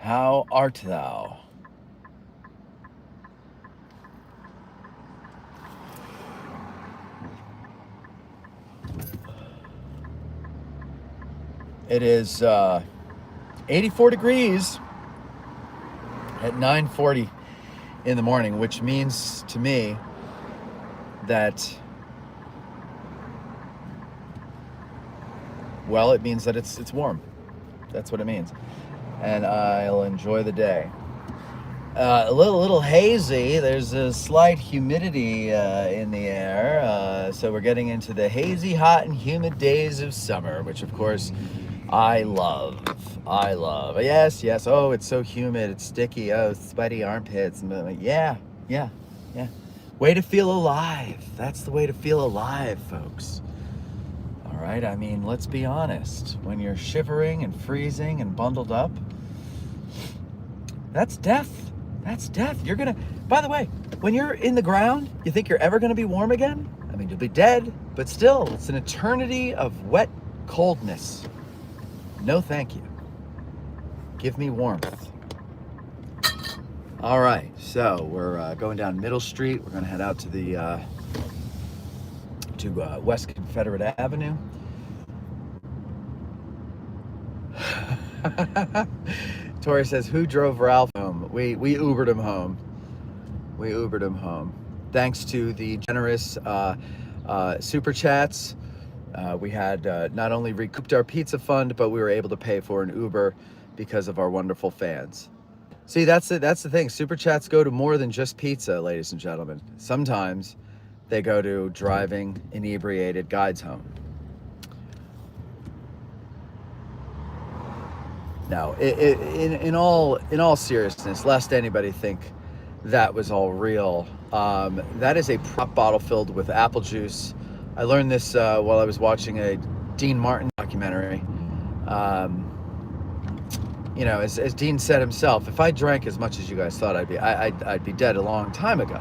How art thou? It is 84 degrees at 9:40 in the morning, which means to me that, well, it means that it's warm. That's what it means. And I'll enjoy the day. A little hazy. There's a slight humidity in the air, so we're getting into the hazy, hot, and humid days of summer, which of course I love. I love. Yes, yes. Oh, it's so humid. It's sticky. Oh, sweaty armpits. Yeah, yeah, yeah. Way to feel alive. That's the way to feel alive, folks. All right. I mean, let's be honest. When you're shivering and freezing and bundled up, that's death. That's death. You're gonna, by the way, when you're in the ground, you think you're ever gonna be warm again? I mean, you'll be dead, but still, it's an eternity of wet coldness. No, thank you. Give me warmth. All right, so we're going down Middle Street. We're gonna head out to the West Confederate Avenue. Tori says, "Who drove Ralph home?" We Ubered him home. We Ubered him home. Thanks to the generous super chats, we had not only recouped our pizza fund, but we were able to pay for an Uber because of our wonderful fans. See, that's the thing. Super chats go to more than just pizza, ladies and gentlemen. Sometimes they go to driving inebriated guides home. No, in all seriousness, lest anybody think that was all real, that is a prop bottle filled with apple juice. I learned this while I was watching a Dean Martin documentary. You know, as Dean said himself, if I drank as much as you guys thought I'd be dead a long time ago.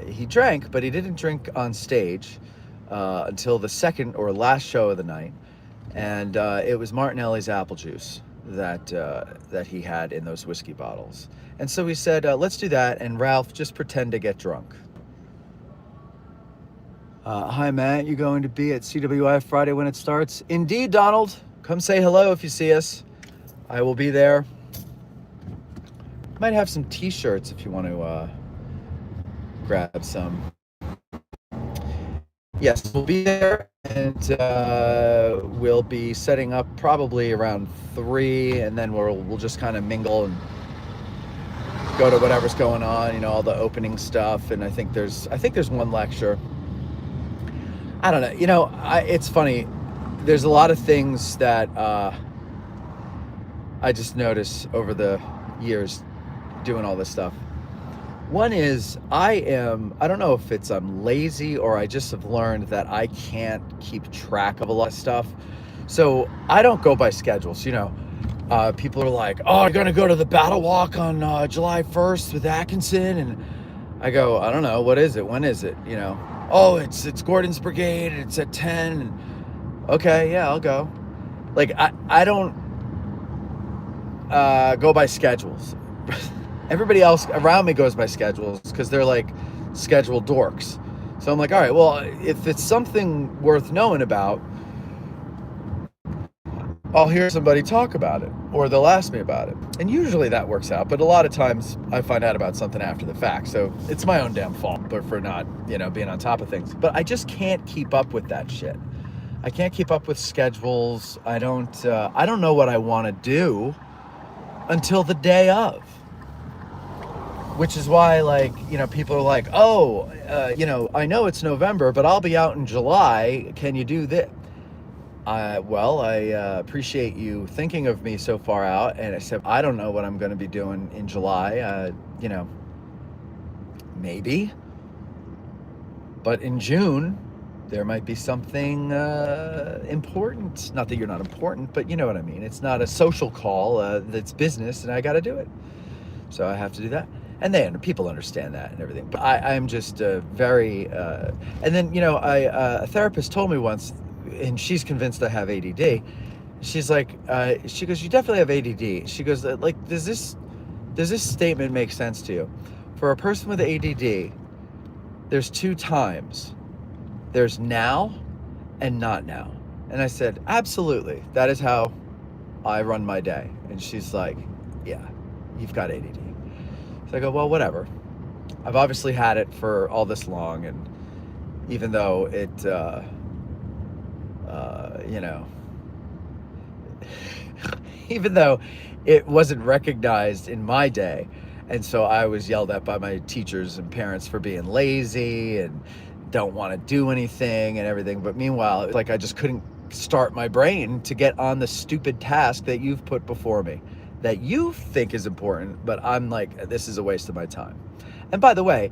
He drank, but he didn't drink on stage until the second or last show of the night. And it was Martinelli's apple juice that he had in those whiskey bottles. And so he said, let's do that, and Ralph, just pretend to get drunk. Hi, Matt, you going to be at CWI Friday when it starts? Indeed, Donald. Come say hello if you see us. I will be there. Might have some t-shirts if you want to grab some. Yes, we'll be there, and we'll be setting up probably around 3, and then we'll just kind of mingle and go to whatever's going on, you know, all the opening stuff. And I think there's one lecture. I don't know, you know, it's funny. There's a lot of things that I just notice over the years doing all this stuff. One is I don't know if I'm lazy or I just have learned that I can't keep track of a lot of stuff. So I don't go by schedules, you know. People are like, oh, you're going to go to the Battle Walk on July 1st with Atkinson. And I go, I don't know, what is it? When is it? You know, oh, it's Gordon's Brigade. And it's at 10. And, okay, yeah, I'll go. Like, I don't go by schedules. Everybody else around me goes by schedules because they're like scheduled dorks. So I'm like, all right, well, if it's something worth knowing about, I'll hear somebody talk about it, or they'll ask me about it. And usually that works out, but a lot of times I find out about something after the fact. So it's my own damn fault for not, you know, being on top of things. But I just can't keep up with that shit. I can't keep up with schedules. I don't know what I want to do until the day of. Which is why, like, you know, people are like, oh, you know, I know it's November, but I'll be out in July. Can you do this? Well, I appreciate you thinking of me so far out. And I said, I don't know what I'm going to be doing in July. You know, maybe. But in June, there might be something important. Not that you're not important, but you know what I mean. It's not a social call. That's business, and I got to do it. So I have to do that. And then people understand that and everything. But I'm just very... and then, you know, a therapist told me once, and she's convinced I have ADD, she's like, she goes, you definitely have ADD. She goes, like, does this statement make sense to you? For a person with ADD, there's two times. There's now and not now. And I said, absolutely. That is how I run my day. And she's like, yeah, you've got ADD. So I go, well, whatever. I've obviously had it for all this long, and even though it, you know, even though it wasn't recognized in my day, and so I was yelled at by my teachers and parents for being lazy and don't want to do anything and everything. But meanwhile, it's like I just couldn't start my brain to get on the stupid task that you've put before me, that you think is important, but I'm like, this is a waste of my time. And by the way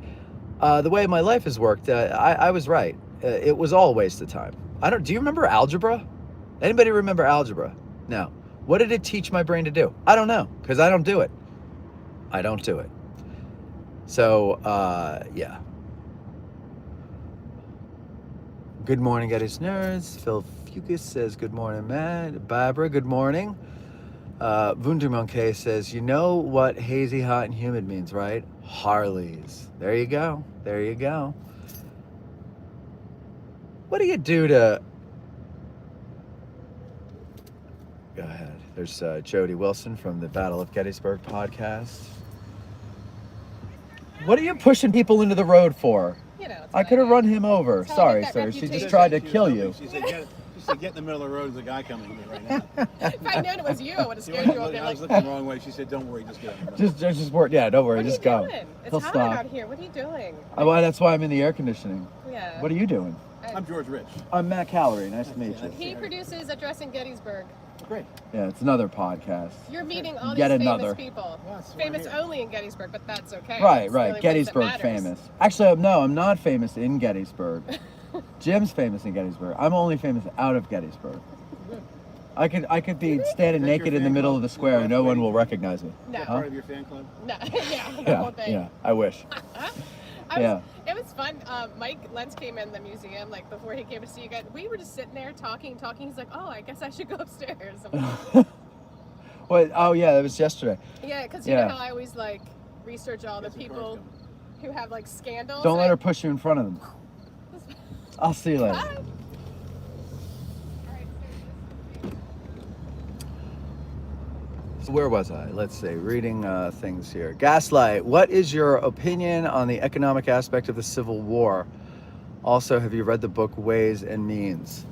my life has worked, I was right. It was all a waste of time. Do you remember algebra? Anybody remember algebra? No. What did it teach my brain to do? I don't know, because I don't do it. I don't do it. So, yeah. Good morning, Getty's Nerds. Phil Fucus says, good morning, Matt. Barbara, good morning. Wundermonkey says, you know what hazy, hot, and humid means, right? Harleys. There you go. There you go. What do you do to... Go ahead. There's Jody Wilson from the Battle of Gettysburg podcast. What are you pushing people into the road for? You know, I could have run him over. Sorry, sir. She just tried to kill you. She said, get in the middle of the road. There's a guy coming here right now. If I'd known it was you, I would have scared you. I was looking the wrong way. She said, don't worry, just get in the middle. Just work. Yeah, don't worry. What are just you go. doing? It's He'll hot stop. out here. What are you doing? Well, that's why I'm in the air conditioning. Yeah. What are you doing? I'm George Rich. I'm Matt Callery. Nice to meet you. He produces Addressing Gettysburg. Great. Yeah, it's another podcast. You're meeting all Yet these another. famous people. Well, that's why Famous we're here. only in Gettysburg, but that's okay. Right, It's the only right. place Gettysburg that matters. famous. Actually, no, I'm not famous in Gettysburg. Jim's famous in Gettysburg. I'm only famous out of Gettysburg. I could be standing Is that naked your in the fan middle club? of the square and no one will recognize me. No. Part of your fan club? No. Yeah, the Yeah, whole thing. yeah. I wish. It was fun. Mike Lentz came in the museum like before he came to see you guys. We were just sitting there talking. He's like, "Oh, I guess I should go upstairs." I'm like, Well, oh yeah, that was yesterday. yeah, because you Yeah. know how I always like research all the Guess your people car's who have like scandals. Don't let her push you in front of them. I'll see you later. Bye. So where was I? Let's see. Reading things here. Gaslight. What is your opinion on the economic aspect of the Civil War? Also, have you read the book Ways and Means?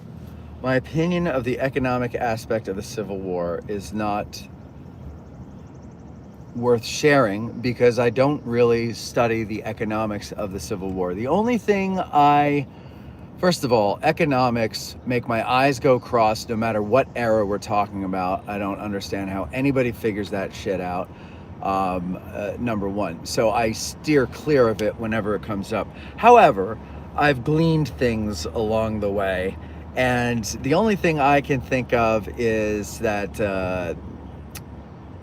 My opinion of the economic aspect of the Civil War is not worth sharing because I don't really study the economics of the Civil War. The only thing first of all, economics make my eyes go cross no matter what era we're talking about. I don't understand how anybody figures that shit out, number one. So I steer clear of it whenever it comes up. However, I've gleaned things along the way, and the only thing I can think of is that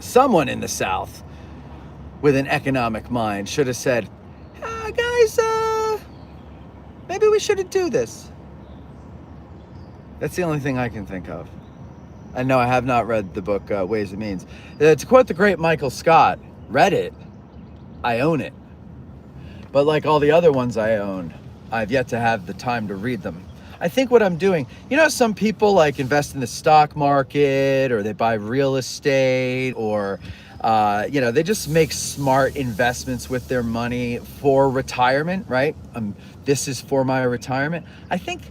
someone in the South with an economic mind should have said, guys, maybe we shouldn't do this. That's the only thing I can think of. And no, I have not read the book Ways and Means. To quote the great Michael Scott, read it, I own it. But like all the other ones I own, I've yet to have the time to read them. I think what I'm doing, some people like invest in the stock market or they buy real estate or they just make smart investments with their money for retirement, right? This is for my retirement. I think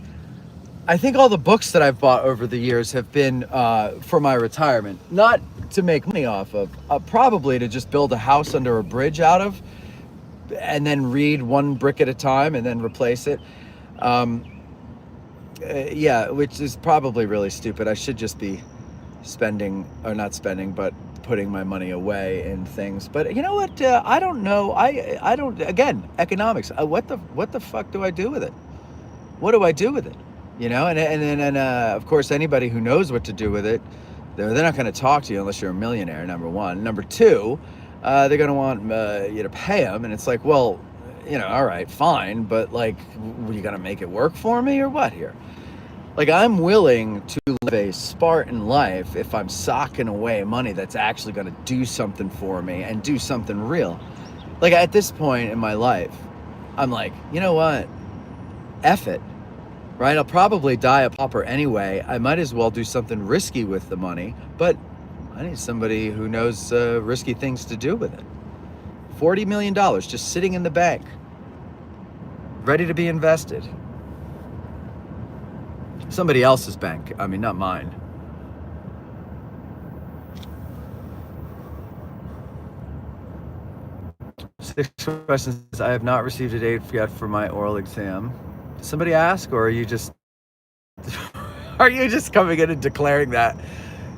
all the books that I've bought over the years have been for my retirement, not to make money off of, probably to just build a house under a bridge out of, and then read one brick at a time and then replace it. Which is probably really stupid. I should just be putting my money away in things. But you know what? I don't know. I don't. Again, economics. What the fuck do I do with it? What do I do with it? And of course, anybody who knows what to do with it, they're not going to talk to you unless you're a millionaire. Number one. Number two, they're going to want you to pay them, and it's like, well, all right, fine, but like, are you going to make it work for me or what here? Like, I'm willing to live a Spartan life if I'm socking away money that's actually going to do something for me and do something real. Like, at this point in my life, I'm like, you know what? F it, right? I'll probably die a pauper anyway. I might as well do something risky with the money, but I need somebody who knows risky things to do with it. $40 million just sitting in the bank, ready to be invested. Somebody else's bank. I mean, not mine. Six questions. I have not received a date yet for my oral exam. Did somebody ask, or are you just coming in and declaring that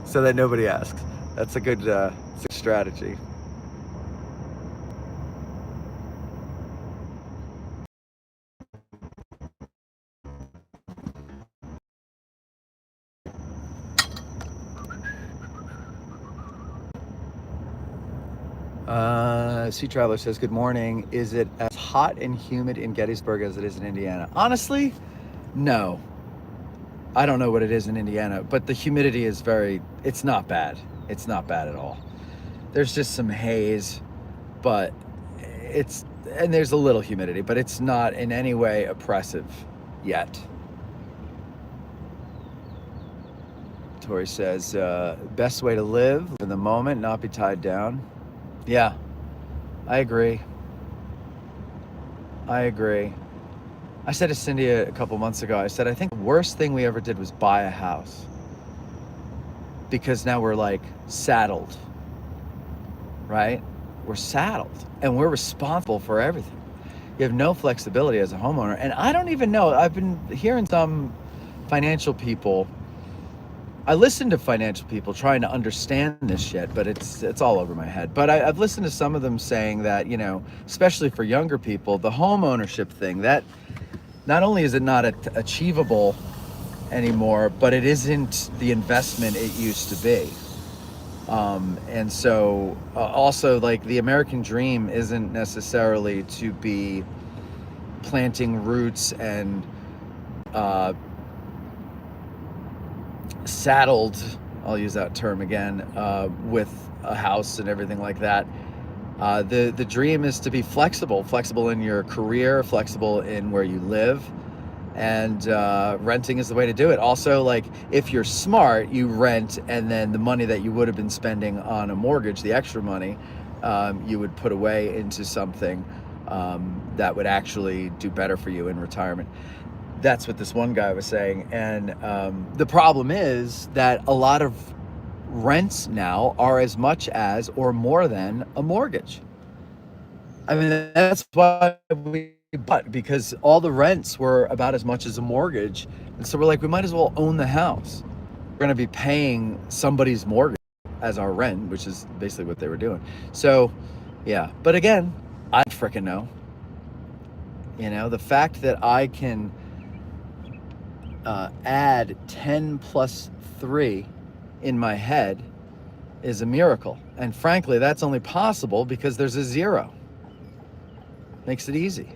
so that nobody asks? That's a good strategy. Sea Traveler says, good morning. Is it as hot and humid in Gettysburg as it is in Indiana? Honestly, no. I don't know what it is in Indiana, but the humidity is it's not bad. It's not bad at all. There's just some haze, but and there's a little humidity, but it's not in any way oppressive yet. Tori says, best way to live in the moment, not be tied down. Yeah, I agree. I said to Cindy a couple months ago, I said, I think the worst thing we ever did was buy a house. Because now we're like saddled, right? We're saddled and we're responsible for everything. You have no flexibility as a homeowner. And I don't even know, I've been hearing some financial people, I listen to financial people trying to understand this shit, but it's all over my head. But I've listened to some of them saying that, you know, especially for younger people, the home ownership thing, that not only is it not achievable anymore, but it isn't the investment it used to be. And so also, like, the American dream isn't necessarily to be planting roots and saddled, I'll use that term again, with a house and everything like that. The dream is to be flexible in your career, flexible in where you live, and renting is the way to do it. Also, like, if you're smart, you rent, and then the money that you would have been spending on a mortgage, the extra money, you would put away into something that would actually do better for you in retirement. That's what this one guy was saying. And the problem is that a lot of rents now are as much as or more than a mortgage. I mean, that's why we bought, because all the rents were about as much as a mortgage. And so we're like, we might as well own the house. We're going to be paying somebody's mortgage as our rent, which is basically what they were doing. So, yeah. But again, I freaking know. You know, the fact that I can add 10 plus 3 in my head is a miracle. And frankly, that's only possible because there's a 0. Makes it easy.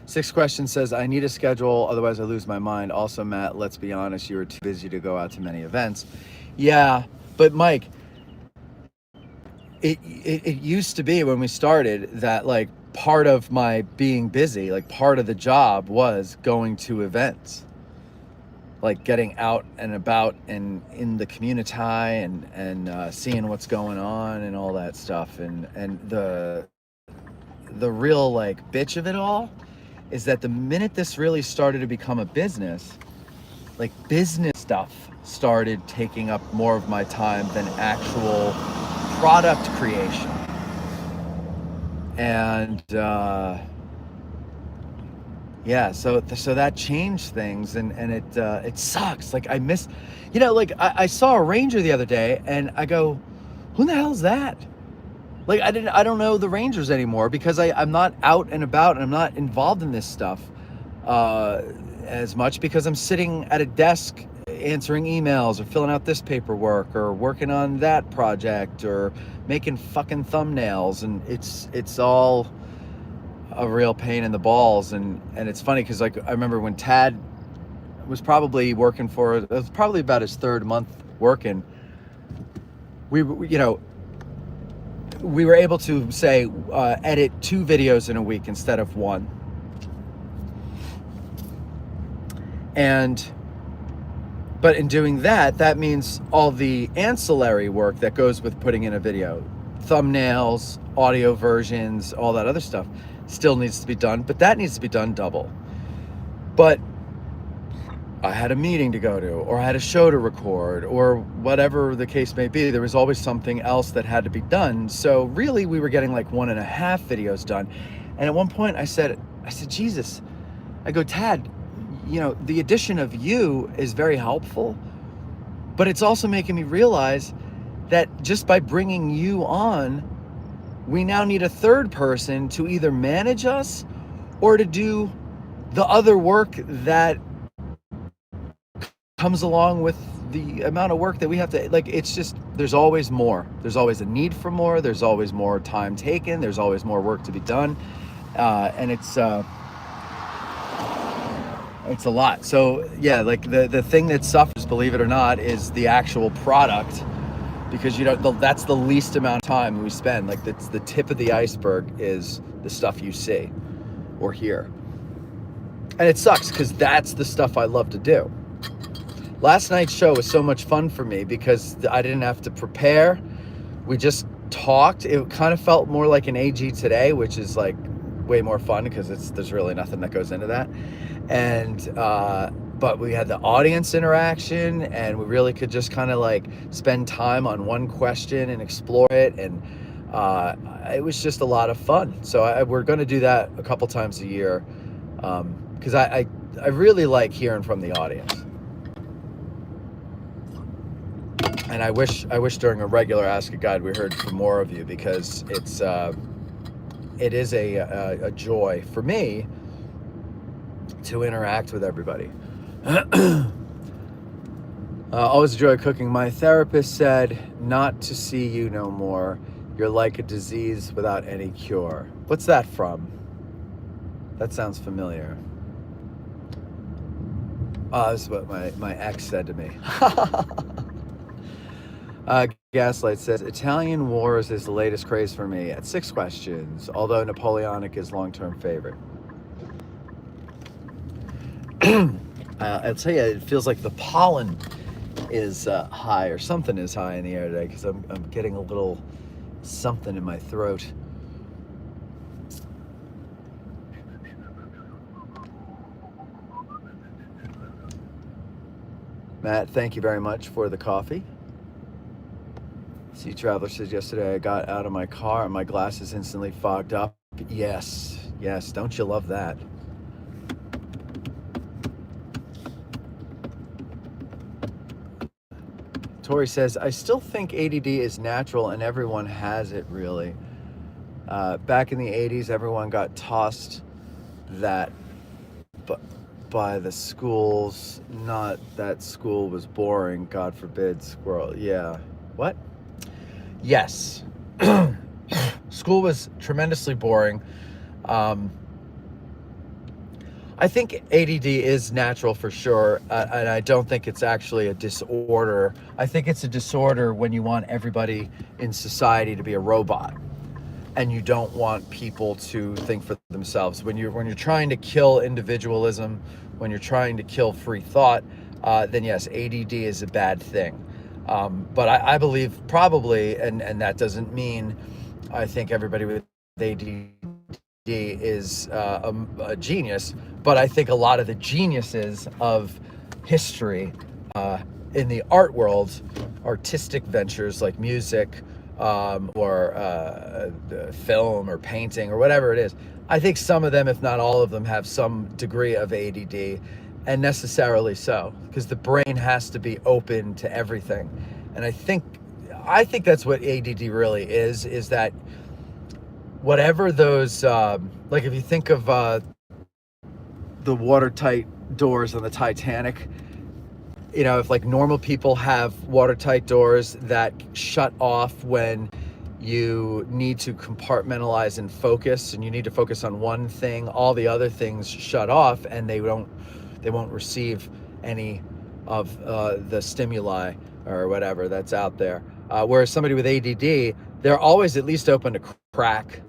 Sixth question says, I need a schedule, otherwise I lose my mind. Also, Matt, let's be honest, you were too busy to go out to many events. Yeah, but Mike, it used to be when we started that, like, part of my being busy, like part of the job was going to events, like getting out and about and in the community and seeing what's going on and all that stuff. And the real, like, bitch of it all is that the minute this really started to become a business, like, business stuff started taking up more of my time than actual product creation. And yeah, so that changed things, and it sucks. Like, I miss, you know, like, I saw a Ranger the other day and I go, who the hell is that? Like, I don't know the Rangers anymore because I'm not out and about and I'm not involved in this stuff as much because I'm sitting at a desk answering emails or filling out this paperwork or working on that project or making fucking thumbnails, and it's all a real pain in the balls. And it's funny because like I remember when Tad was probably working for, it was probably about his third month working, we were able to say edit 2 videos in a week instead of 1. But in doing that, that means all the ancillary work that goes with putting in a video, thumbnails, audio versions, all that other stuff still needs to be done, but that needs to be done double. But I had a meeting to go to, or I had a show to record, or whatever the case may be. There was always something else that had to be done. So really we were getting like 1.5 videos done. And at one point I said, Jesus, I go, Tad, you know, the addition of you is very helpful, but it's also making me realize that just by bringing you on, we now need a third person to either manage us or to do the other work that comes along with the amount of work that we have to, like, it's just, there's always more. There's always a need for more. There's always more time taken. There's always more work to be done. And it's a lot. So yeah, like the thing that suffers, believe it or not, is the actual product, because you know, that's the least amount of time we spend. Like that's the tip of the iceberg is the stuff you see or hear. And it sucks because that's the stuff I love to do. Last night's show was so much fun for me because I didn't have to prepare. We just talked. It kind of felt more like an AG Today, which is like way more fun because there's really nothing that goes into that. And but we had the audience interaction, and we really could just kind of like spend time on one question and explore it, and it was just a lot of fun. So we're going to do that a couple times a year because I really like hearing from the audience. And I wish during a regular Ask a Guide we heard from more of you, because it is a joy for me to interact with everybody. Always enjoy cooking. My therapist said not to see you no more. You're like a disease without any cure. What's that from? That sounds familiar. This is what my ex said to me. Gaslight says, Italian Wars is the latest craze for me at 6 questions, although Napoleonic is long-term favorite. I'll tell you, it feels like the pollen is high, or something is high in the air today, because I'm getting a little something in my throat. Matt, thank you very much for the coffee. Sea Traveler says, yesterday I got out of my car and my glasses instantly fogged up. Yes, don't you love that? Tori says, I still think ADD is natural and everyone has it, really. Back in the 80s, everyone got tossed that by the schools. Not that school was boring, God forbid, squirrel. Yeah. What? Yes. School was tremendously boring. I think ADD is natural for sure, and I don't think it's actually a disorder. I think it's a disorder when you want everybody in society to be a robot, and you don't want people to think for themselves. When you're trying to kill individualism, when you're trying to kill free thought, then yes, ADD is a bad thing. But I believe probably, and that doesn't mean I think everybody with ADD is a genius, but I think a lot of the geniuses of history in the art world, artistic ventures like music or film or painting or whatever it is, I think some of them, if not all of them, have some degree of ADD, and necessarily so, because the brain has to be open to everything. And I think that's what ADD really is that whatever those, like if you think of the watertight doors on the Titanic, you know, if like normal people have watertight doors that shut off when you need to compartmentalize and focus, and you need to focus on one thing, all the other things shut off, and they won't receive any of the stimuli or whatever that's out there. Whereas somebody with ADD, they're always at least open to crack.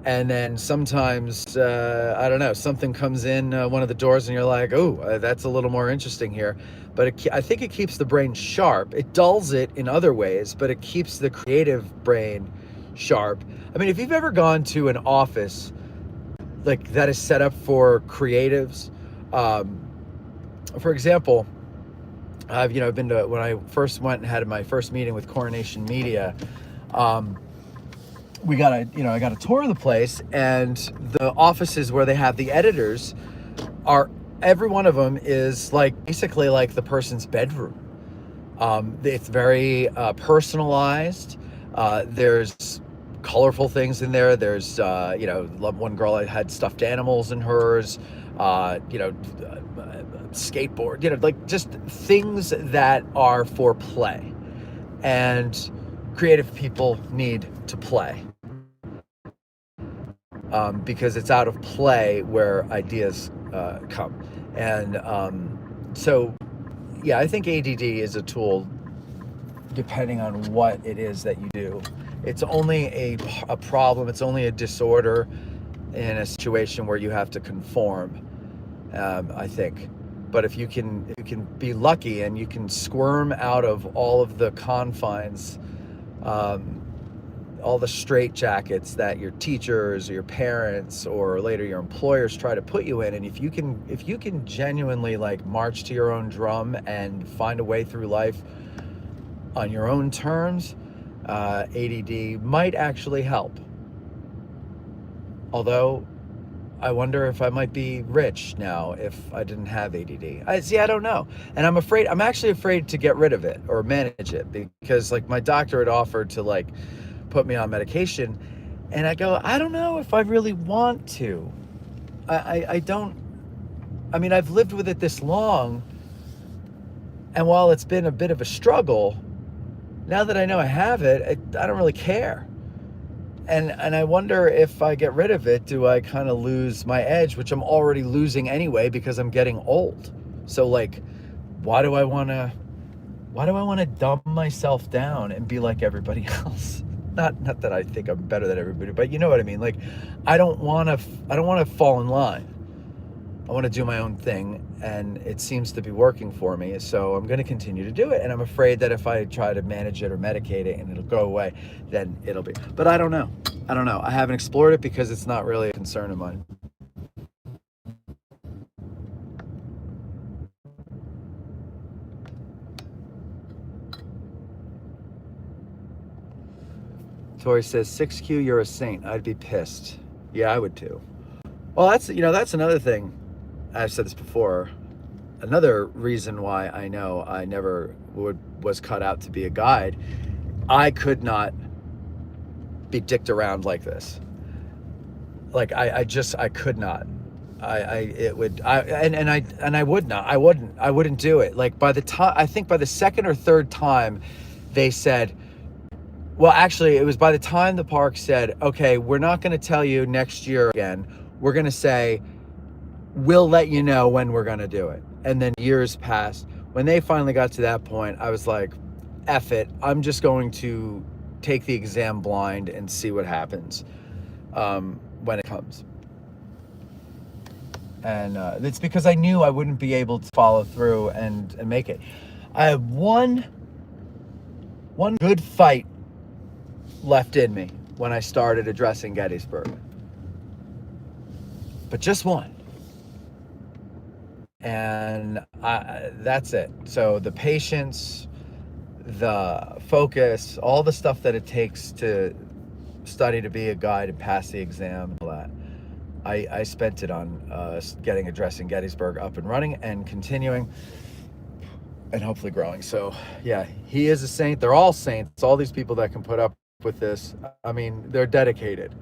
And then sometimes, I don't know, something comes in one of the doors and you're like, oh, that's a little more interesting here. But I think it keeps the brain sharp. It dulls it in other ways, but it keeps the creative brain sharp. I mean, if you've ever gone to an office like that is set up for creatives, for example, I've been to, when I first went and had my first meeting with Coronation Media, I got a tour of the place, and the offices where they have the editors are, every one of them is like basically like the person's bedroom. It's very personalized. There's colorful things in there. There's one girl had stuffed animals in hers, skateboard, like just things that are for play, and creative people need to play. Because it's out of play where ideas come. And so, yeah, I think ADD is a tool depending on what it is that you do. It's only a problem, it's only a disorder in a situation where you have to conform, I think. But if you can be lucky and you can squirm out of all of the confines, all the straitjackets that your teachers or your parents or later your employers try to put you in, and if you can genuinely like march to your own drum and find a way through life on your own terms, ADD might actually help. Although I wonder if I might be rich now if I didn't have ADD. I don't know. And I'm actually afraid to get rid of it or manage it, because like my doctor had offered to like put me on medication, and I go, I don't know if I really want to. I don't, I mean, I've lived with it this long, and while it's been a bit of a struggle, now that I know I have it, I don't really care. And I wonder if I get rid of it, do I kind of lose my edge, which I'm already losing anyway because I'm getting old. So like, why do I want to dumb myself down and be like everybody else? Not that I think I'm better than everybody, but you know what I mean? Like, I don't want to fall in line. I want to do my own thing, and it seems to be working for me, so I'm going to continue to do it. And I'm afraid that if I try to manage it or medicate it and it'll go away, then it'll be. But I don't know. I haven't explored it because it's not really a concern of mine. Tori says, 6Q, you're a saint. I'd be pissed. Yeah, I would too. Well, that's another thing. I've said this before. Another reason why I know I never was cut out to be a guide. I could not be dicked around like this. Like I could not. I wouldn't do it. Like by the time, I think by the second or third time they said, well, actually, it was by the time the park said, okay, we're not going to tell you next year again. We're going to say, we'll let you know when we're going to do it. And then years passed. When they finally got to that point, I was like, F it. I'm just going to take the exam blind and see what happens when it comes. And it's because I knew I wouldn't be able to follow through and make it. I have one good fight left in me when I started addressing Gettysburg. But just one. And that's it. So the patience, the focus, all the stuff that it takes to study to be a guide and pass the exam, all that, I spent it on addressing Gettysburg up and running and continuing and hopefully growing. So yeah, he is a saint. They're all saints. All these people that can put up with this, I mean, they're dedicated.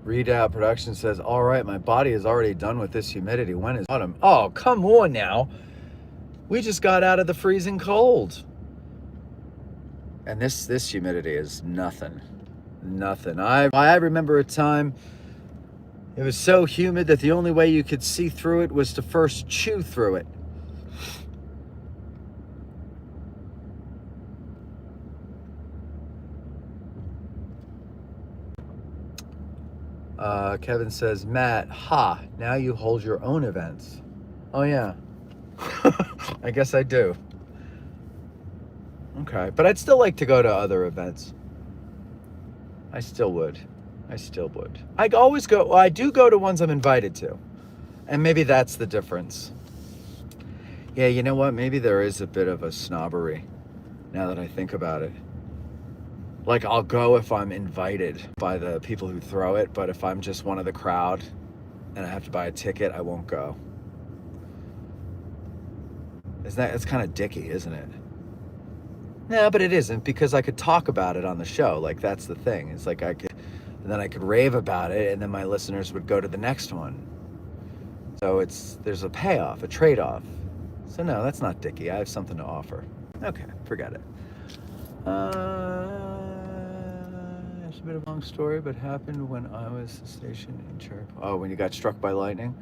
Readout Production says, all right, my body is already done with this humidity. When is autumn? Oh, come on now. We just got out of the freezing cold. And this humidity is nothing. Nothing. I remember a time it was so humid that the only way you could see through it was to first chew through it. Kevin says, Matt, now you hold your own events. Oh, yeah. I guess I do. Okay. But I'd still like to go to other events. I still would. I always go, well, I do go to ones I'm invited to. And maybe that's the difference. Yeah, you know what? Maybe there is a bit of a snobbery now that I think about it. Like, I'll go if I'm invited by the people who throw it, but if I'm just one of the crowd and I have to buy a ticket, I won't go. It's kind of dicky, isn't it? No, but it isn't, because I could talk about it on the show. Like, that's the thing. It's like and then I could rave about it, and then my listeners would go to the next one. So there's a payoff, a trade-off. So no, that's not dicky. I have something to offer. Okay, forget it. It's a bit of a long story, but happened when I was stationed in Cherokee. Oh, when you got struck by lightning?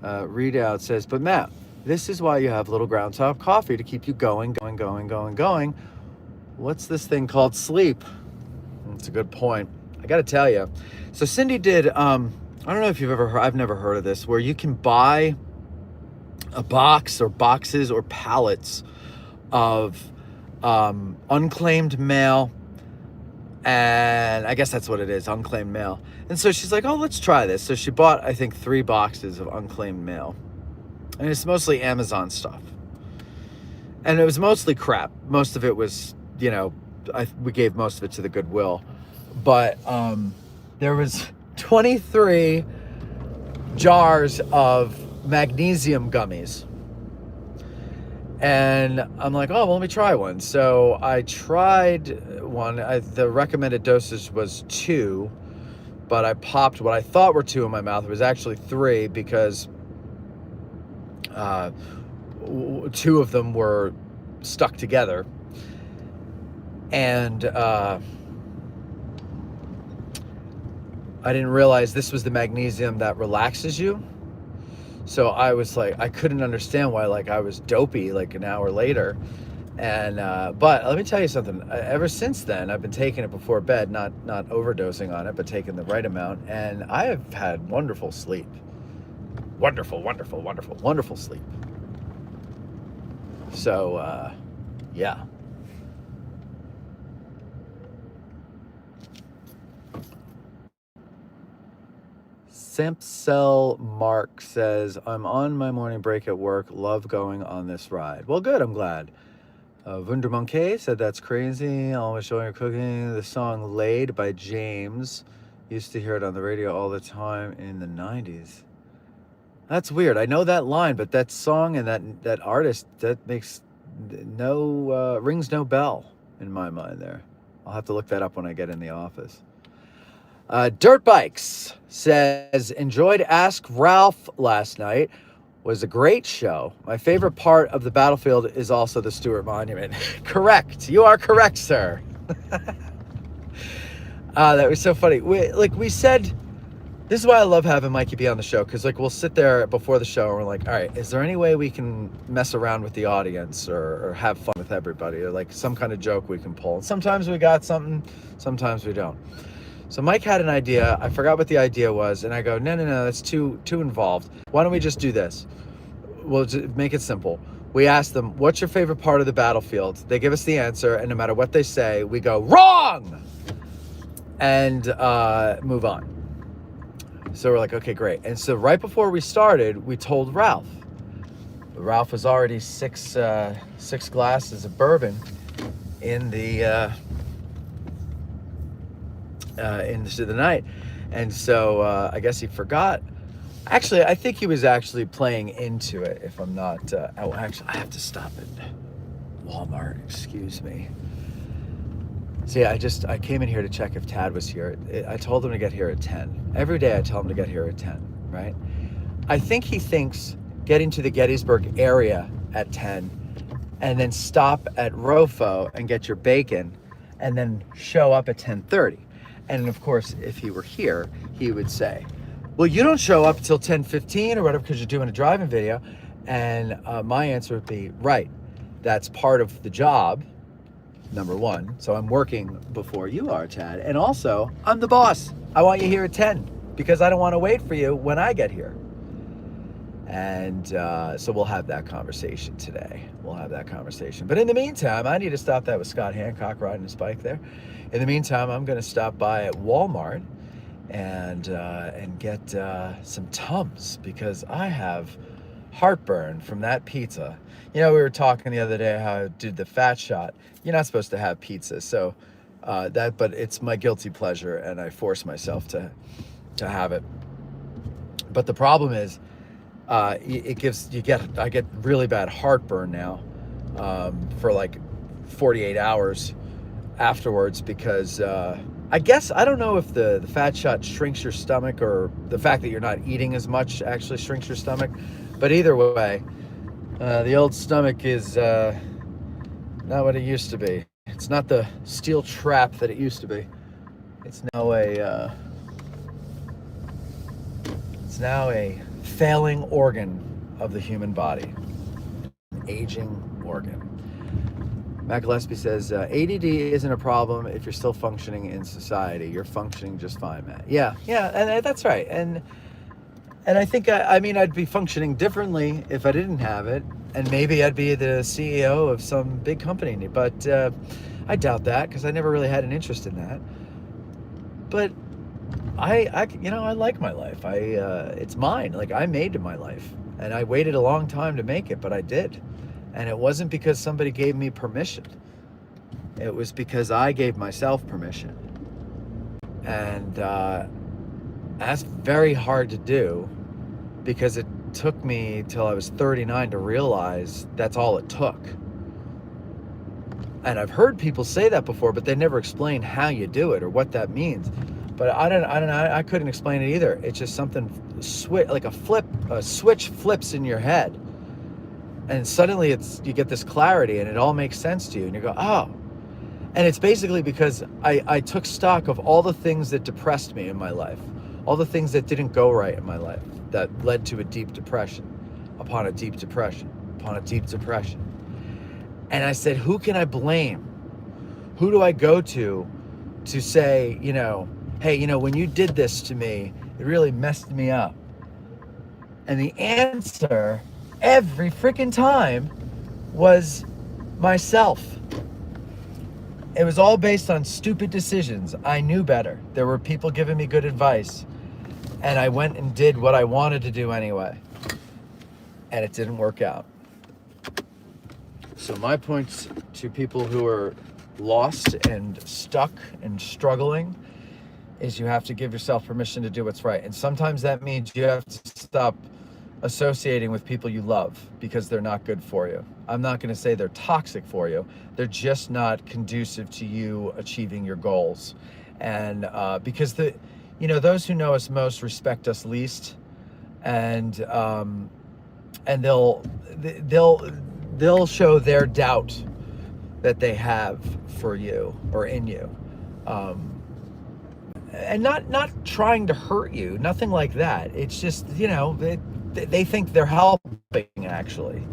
Readout says, but Matt, this is why you have Little Ground Top Coffee, to keep you going. What's this thing called sleep? That's a good point. I got to tell you. So Cindy did, I don't know if you've ever heard, I've never heard of this, where you can buy a box or boxes or pallets of unclaimed mail. And I guess that's what it is, unclaimed mail. And so she's like, oh, let's try this. So she bought, I think, 3 boxes of unclaimed mail. And it's mostly Amazon stuff. And it was mostly crap. Most of it was, we gave most of it to the Goodwill. But there was 23 jars of magnesium gummies. And I'm like, oh, well, let me try one. So I tried one. The recommended dosage was 2, but I popped what I thought were 2 in my mouth. It was actually 3, because 2 of them were stuck together. And I didn't realize this was the magnesium that relaxes you. So I was like, I couldn't understand why, like, I was dopey like an hour later. And but let me tell you something. Ever since then, I've been taking it before bed, not overdosing on it, but taking the right amount. And I have had wonderful sleep. Wonderful sleep. So yeah. Simpcell Mark says, I'm on my morning break at work. Love going on this ride. Well, good. I'm glad. Wundermonkey said, that's crazy. Always showing her cooking. The song Laid by James. Used to hear it on the radio all the time in the 90s. That's weird. I know that line, but that song and that artist, that makes rings no bell in my mind there. I'll have to look that up when I get in the office. Dirt Bikes says, enjoyed Ask Ralph last night. Was a great show. My favorite part of the battlefield is also the Stewart Monument. Correct. You are correct, sir. That was so funny. We said, this is why I love having Mikey be on the show, because we'll sit there before the show and we're like, all right, is there any way we can mess around with the audience or have fun with everybody, or some kind of joke we can pull? And sometimes we got something, sometimes we don't. So Mike had an idea. I forgot what the idea was. And I go, no, that's too involved. Why don't we just do this? We'll just make it simple. We ask them, what's your favorite part of the battlefield? They give us the answer. And no matter what they say, we go, wrong! And move on. So we're like, okay, great. And so right before we started, we told Ralph. Ralph was already six glasses of bourbon in the... into the night. And so I guess he forgot. Actually, I think he was actually playing into it, if I'm not actually, I have to stop at Walmart, excuse me. So yeah, I came in here to check if Tad was here. I told him to get here at 10. Every day I tell him to get here at 10, right? I think he thinks getting to the Gettysburg area at 10 and then stop at Rofo and get your bacon and then show up at 10:30. And of course, if he were here, he would say, well, you don't show up till 10:15 or whatever because you're doing a driving video. And my answer would be, right, that's part of the job, number one. So I'm working before you are, Chad. And also, I'm the boss. I want you here at 10 because I don't want to wait for you when I get here. And so we'll have that conversation today. We'll have that conversation. But in the meantime, I need to stop that with Scott Hancock riding his bike there. In the meantime, I'm going to stop by at Walmart and get some Tums because I have heartburn from that pizza. You know, we were talking the other day how I did the fat shot. You're not supposed to have pizza, so but it's my guilty pleasure, and I force myself to have it. But the problem is, I get really bad heartburn now for like 48 hours afterwards because I guess, I don't know if the fat shot shrinks your stomach or the fact that you're not eating as much actually shrinks your stomach. But either way, the old stomach is not what it used to be. It's not the steel trap that it used to be. It's now a failing organ of the human body, an aging organ. Matt Gillespie says, ADD isn't a problem if you're still functioning in society. You're functioning just fine, Matt. Yeah, and that's right. And I think, I mean, I'd be functioning differently if I didn't have it. And maybe I'd be the CEO of some big company. But I doubt that because I never really had an interest in that. But I like my life. It's mine. Like, I made my life. And I waited a long time to make it, but I did. And it wasn't because somebody gave me permission. It was because I gave myself permission. And that's very hard to do because it took me till I was 39 to realize that's all it took. And I've heard people say that before, but they never explain how you do it or what that means. But I don't know. I couldn't explain it either. It's just something like a switch flips in your head. And suddenly you get this clarity and it all makes sense to you. And you go, oh. And it's basically because I took stock of all the things that depressed me in my life. All the things that didn't go right in my life that led to a deep depression, upon a deep depression, upon a deep depression. And I said, who can I blame? Who do I go to say, hey, when you did this to me, it really messed me up. And the answer every freaking time was myself. It was all based on stupid decisions. I knew better. There were people giving me good advice, and I went and did what I wanted to do anyway, and it didn't work out. So my points to people who are lost and stuck and struggling is you have to give yourself permission to do what's right. And sometimes that means you have to stop associating with people you love because they're not good for you. I'm not going to say they're toxic for you. They're just not conducive to you achieving your goals. And because those who know us most respect us least, and they'll show their doubt that they have for you or in you. And not trying to hurt you, nothing like that. It's just, they think they're helping, actually.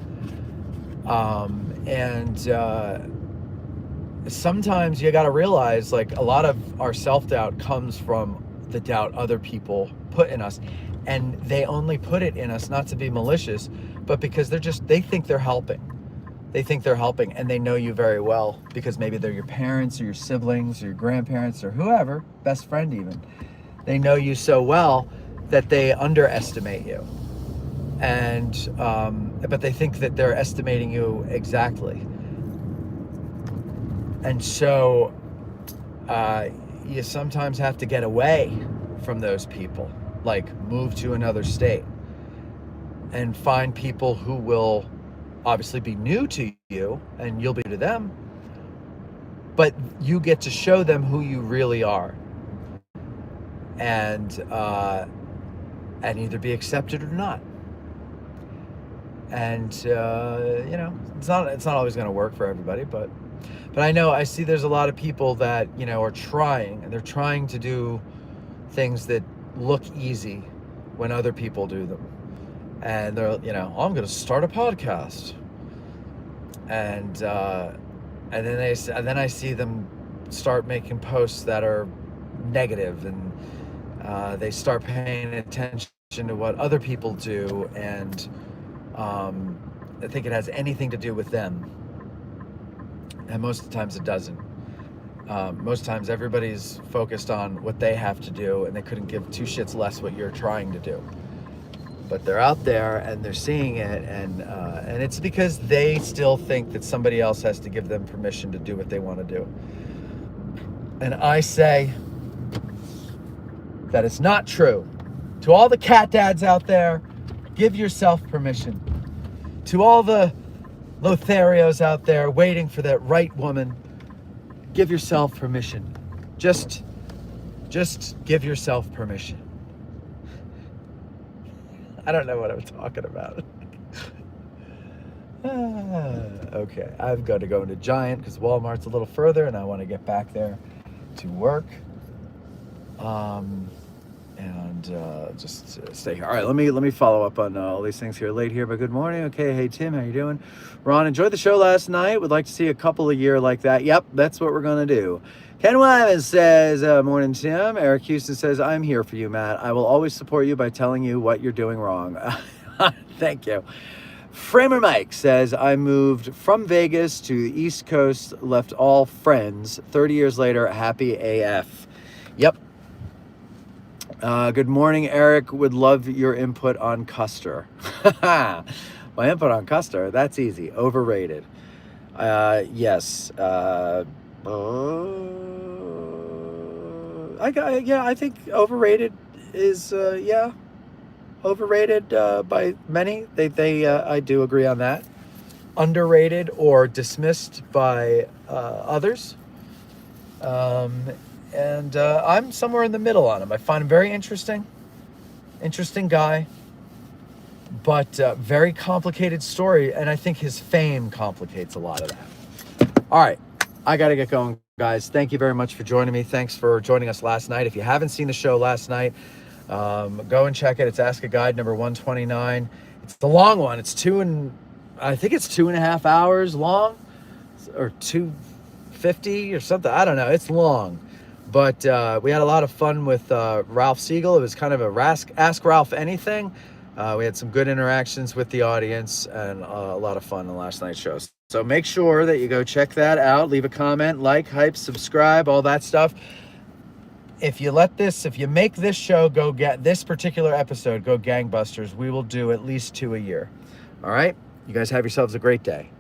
Sometimes you got to realize, like, a lot of our self-doubt comes from the doubt other people put in us. And they only put it in us not to be malicious, but because they think they're helping. They think they're helping, and they know you very well because maybe they're your parents or your siblings or your grandparents or whoever, best friend even. They know you so well that they underestimate you. And but they think that they're estimating you exactly. And so you sometimes have to get away from those people, like move to another state and find people who will obviously be new to you and you'll be to them, but you get to show them who you really are. and either be accepted or not. And it's not always going to work for everybody, but I see there's a lot of people that are trying, and they're trying to do things that look easy when other people do them, and they're I'm going to start a podcast, and then I see them start making posts that are negative, and they start paying attention to what other people do, and I think it has anything to do with them, and most of the times it doesn't. Most times everybody's focused on what they have to do, and they couldn't give two shits less what you're trying to do. But they're out there and they're seeing it, and it's because they still think that somebody else has to give them permission to do what they want to do. And I say that it's not true. To all the cat dads out there, give yourself permission. To all the Lotharios out there waiting for that right woman, give yourself permission. Just give yourself permission. I don't know what I'm talking about. Okay, I've got to go into Giant because Walmart's a little further, and I want to get back there to work. Just stay here. All right, let me follow up on all these things here. Late here, but good morning. Okay, hey Tim, how you doing? Ron, enjoyed the show last night. Would like to see a couple a year like that. Yep, that's what we're gonna do. Ken Wyman says, morning Tim. Eric Houston says, I'm here for you, Matt. I will always support you by telling you what you're doing wrong. Thank you. Framer Mike says, I moved from Vegas to the East Coast, left all friends. 30 years later, happy AF. Yep. Good morning, Eric. Would love your input on Custer. My input on Custer, that's easy. Overrated. Yes. I think overrated is, overrated by many. I do agree on that. Underrated or dismissed by others. And I'm somewhere in the middle on him. I find him very interesting guy, but very complicated story, and I think his fame complicates a lot of that. All right, I got to get going, guys. Thank you very much for joining me. Thanks for joining us last night. If you haven't seen the show last night, go and check it. It's Ask a Guide number 129. It's the long one. I think it's 2.5 hours long, or 250 or something. I don't know. It's long. But we had a lot of fun with Ralph Siegel. It was kind of a Ask Ralph Anything. We had some good interactions with the audience and a lot of fun in last night's show. So make sure that you go check that out. Leave a comment, like, hype, subscribe, all that stuff. If you make this show go get this particular episode go gangbusters, we will do at least 2 a year. All right? You guys have yourselves a great day.